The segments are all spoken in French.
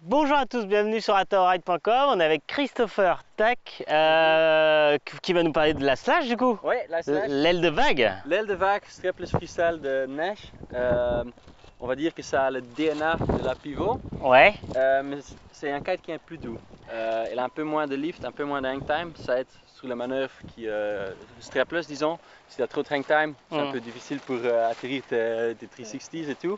Bonjour à tous, bienvenue sur AtoRide.com. On est avec Christopher Tack qui va nous parler de la slash du coup. Oui, la slash. L'aile de vague. L'aile de vague, strapless freestyle de Nash. On va dire que ça a le DNA de la pivot. Ouais. Mais c'est un kite qui est plus doux. Il a un peu moins de lift, un peu moins de hang time. Ça aide sur les manœuvres qui strapless disons. Si tu as trop de hang time, c'est un peu difficile pour atterrir tes 360s et tout.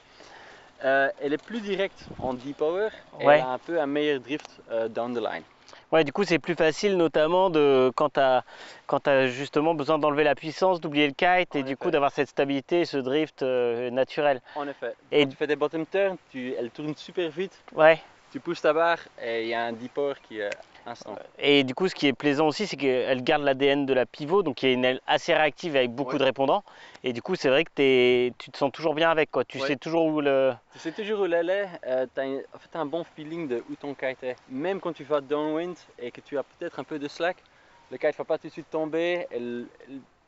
Elle est plus directe en deep power et elle a un peu un meilleur drift down the line. Ouais, du coup c'est plus facile notamment quand tu as justement besoin d'enlever la puissance, d'oublier le kite et du coup d'avoir cette stabilité et ce drift naturel. En effet. Quand tu fais des bottom turns, elle tourne super vite. Ouais. Tu pousses ta barre et il y a un deep power qui est instant. Et du coup ce qui est plaisant aussi c'est qu'elle garde l'ADN de la pivot, donc il y a une aile assez réactive avec beaucoup de répondants. Et du coup c'est vrai que tu te sens toujours bien avec quoi. Tu sais toujours où le... Tu sais toujours où l'elle est, tu as un bon feeling de où ton kite est. Même quand tu vas downwind et que tu as peut-être un peu de slack, le kite ne va pas tout de suite tomber, elle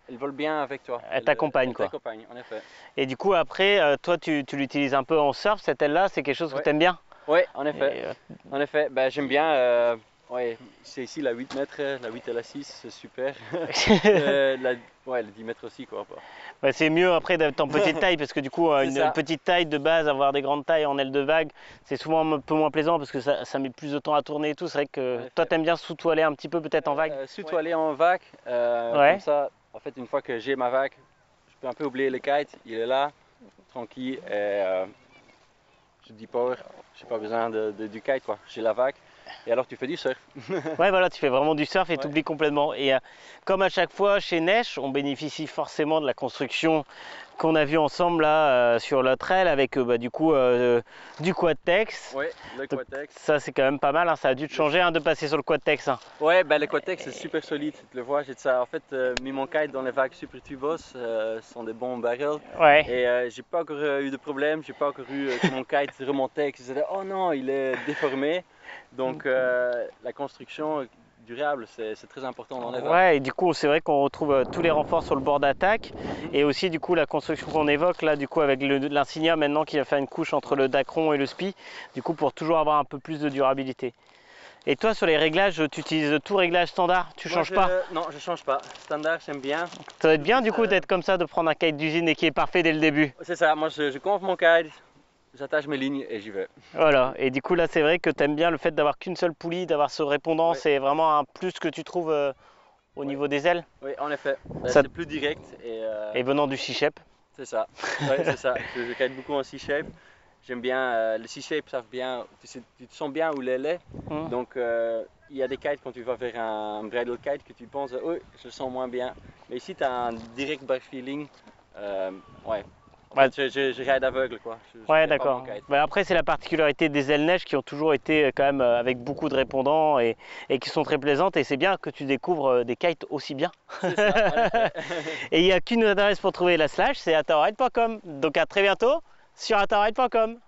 vole bien avec toi. Elle t'accompagne quoi. Elle t'accompagne, en effet. Et du coup après, toi tu l'utilises un peu en surf, cette aile-là, c'est quelque chose que tu aimes bien? Oui, en effet. En effet, j'aime bien. Ouais, c'est ici la 8 mètres, la 8 et la 6, c'est super. Le 10 mètres aussi quoi. Ouais, c'est mieux après d'être en petite taille parce que du coup une petite taille de base, avoir des grandes tailles en aile de vague, c'est souvent un peu moins plaisant parce que ça met plus de temps à tourner et tout. C'est vrai que toi t'aimes bien sous-toiler un petit peu peut-être en vague. Sous-toiler en vague, comme ça, en fait une fois que j'ai ma vague, je peux un peu oublier le kite, il est là, tranquille et je dis power, j'ai pas besoin du kite quoi, j'ai la vague. Et alors tu fais du surf. Ouais voilà, tu fais vraiment du surf et tu oublies complètement. Et comme à chaque fois chez Nesh, on bénéficie forcément de la construction qu'on a vu ensemble là sur la trail avec du coup du Quadtex. Oui, le Quadtex. Ça c'est quand même pas mal, hein. Ça a dû te changer de passer sur le Quadtex. Hein. Ouais, le Quadtex c'est super solide, tu le vois, j'ai en fait mis mon kite dans les vagues super tubos, ce sont des bons barrels. Ouais. Et j'ai pas encore eu de problème, j'ai pas encore eu que mon kite remontait, que c'était oh non, il est déformé. Donc la construction durable, c'est très important dans les vagues. Ouais, et du coup, c'est vrai qu'on retrouve tous les renforts sur le bord d'attaque et aussi du coup la construction qu'on évoque là, du coup avec l'Insignia maintenant qui va faire une couche entre le Dacron et le Spi, du coup pour toujours avoir un peu plus de durabilité. Et toi sur les réglages, tu utilises tout réglage standard, tu changes pas? Non, je change pas. Standard, j'aime bien. Ça va être bien du coup d'être comme ça, de prendre un kite d'usine et qui est parfait dès le début. C'est ça, moi je gonfle mon kite, j'attache mes lignes et j'y vais. Voilà, et du coup là c'est vrai que tu aimes bien le fait d'avoir qu'une seule poulie, d'avoir ce répondant, c'est vraiment un plus que tu trouves au niveau des ailes. Oui, en effet, c'est plus direct. Et venant du Sea Shape. C'est ça, c'est ça. Je kite beaucoup en Sea Shape. J'aime bien le Sea Shape, ça bien, tu te sens bien où l'aile est. Donc il y a des kites quand tu vas vers un bridle kite que tu penses, oh, je le sens moins bien. Mais ici tu as un direct bar feeling. Je ride aveugle quoi. Ouais, d'accord. Après, c'est la particularité des ailes neige qui ont toujours été quand même avec beaucoup de répondants et qui sont très plaisantes. Et c'est bien que tu découvres des kites aussi bien. C'est ça, et il n'y a qu'une adresse pour trouver la slash, c'est atoride.com. Donc à très bientôt sur atoride.com.